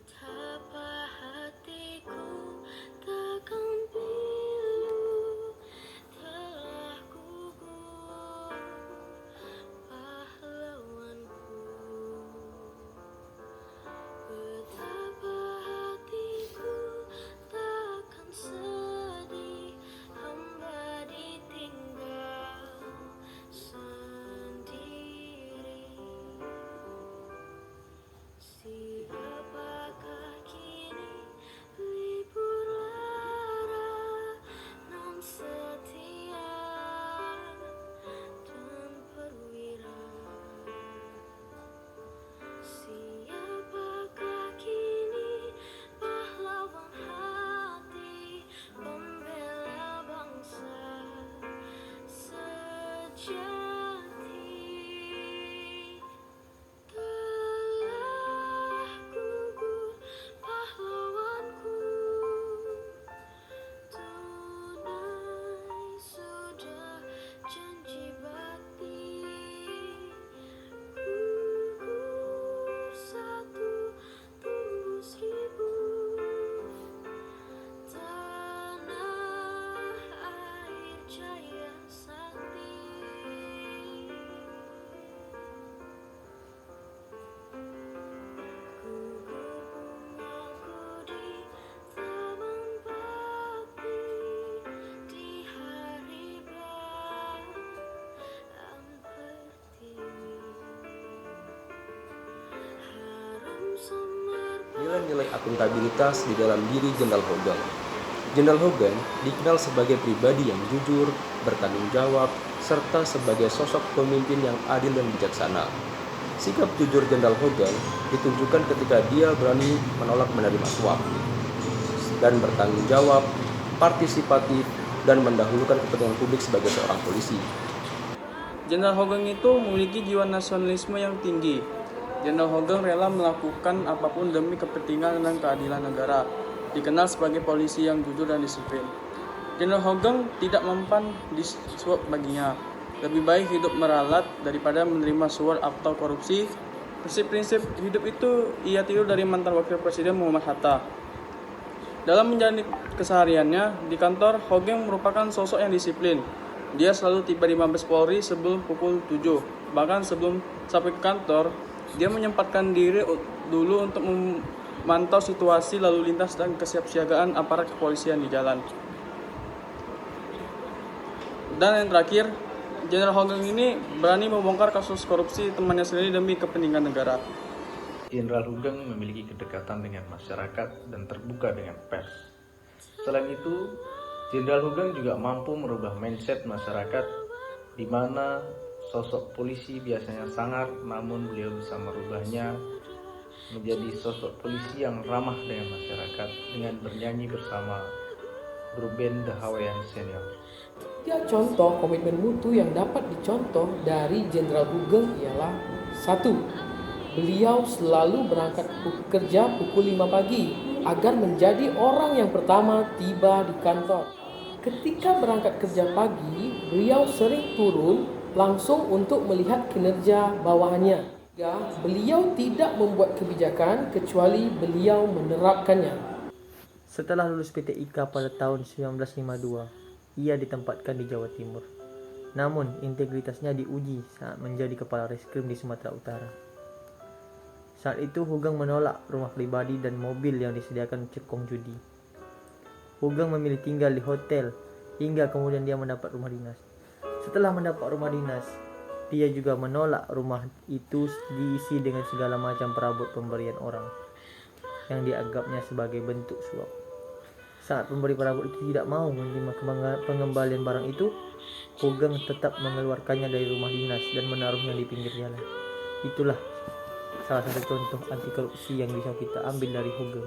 Betapa hatiku takkan pilu telah gugur pahlawanku. Betapa hatiku takkan sedih hamba ditinggal sendiri. Siapakah kini libur lara nan setia dan perwira? Siapakah kini pahlawan hati pembela bangsa sejati? Telah gugur pahlawanku, tunai sudah janji bakti. Gugur satu, tumbuh seribu, tanah air jaya sakti. Gugur bungaku di taman bakti di hari bulan pertiwi. Harum semerbak Nilai-nilai akuntabilitas di dalam diri Jenderal Hogan. Jenderal Hogan dikenal sebagai pribadi yang jujur, bertanggung jawab, serta sebagai sosok pemimpin yang adil dan bijaksana. Sikap jujur Jenderal Hogan ditunjukkan ketika dia berani menolak menerima suap dan bertanggung jawab, partisipatif, dan mendahulukan kepentingan publik sebagai seorang polisi. Jenderal Hogan itu memiliki jiwa nasionalisme yang tinggi. Jenderal Hogan rela melakukan apapun demi kepentingan dan keadilan negara. Dikenal sebagai polisi yang jujur dan disiplin. Jenderal Hogan tidak mempan disuap baginya. Lebih baik hidup meralat daripada menerima suap atau korupsi. Prinsip-prinsip hidup itu ia tiru dari mantan Wakil Presiden Muhammad Hatta. Dalam menjalani kesehariannya di kantor, Hogan merupakan sosok yang disiplin. Dia selalu tiba di Mabes Polri sebelum pukul 7. Bahkan sebelum sampai ke kantor, dia menyempatkan diri dulu untuk memantau situasi lalu lintas dan kesiapsiagaan aparat kepolisian di jalan. Dan yang terakhir, Jenderal Hogan ini berani membongkar kasus korupsi temannya sendiri demi kepentingan negara. Jenderal Hogan memiliki kedekatan dengan masyarakat dan terbuka dengan pers. Selain itu, Jenderal Hogan juga mampu merubah mindset masyarakat di mana sosok polisi biasanya sangar, namun beliau bisa merubahnya menjadi sosok polisi yang ramah dengan masyarakat dengan bernyanyi bersama grup band The Hawaiian Senior. Tiga contoh komitmen mutu yang dapat dicontoh dari Jenderal Hogan ialah 1. Beliau selalu berangkat kerja pukul 5 pagi agar menjadi orang yang pertama tiba di kantor. Ketika berangkat kerja pagi, beliau sering turun langsung untuk melihat kinerja bawahannya. 3. Beliau tidak membuat kebijakan kecuali beliau menerapkannya. Setelah lulus PTIK pada tahun 1952, ia ditempatkan di Jawa Timur. Namun, integritasnya diuji saat menjadi kepala reskrim di Sumatera Utara. Saat itu, Hogan menolak rumah pribadi dan mobil yang disediakan Cekong Judi. Hogan memilih tinggal di hotel hingga kemudian dia mendapat rumah dinas. Setelah mendapat rumah dinas, dia juga menolak rumah itu diisi dengan segala macam perabot pemberian orang yang dianggapnya sebagai bentuk suap. Saat pemberi perabot itu tidak mau menerima pengembalian barang itu, Hogan tetap mengeluarkannya dari rumah dinas dan menaruhnya di pinggir jalan. Itulah salah satu contoh anti korupsi yang bisa kita ambil dari Hogan.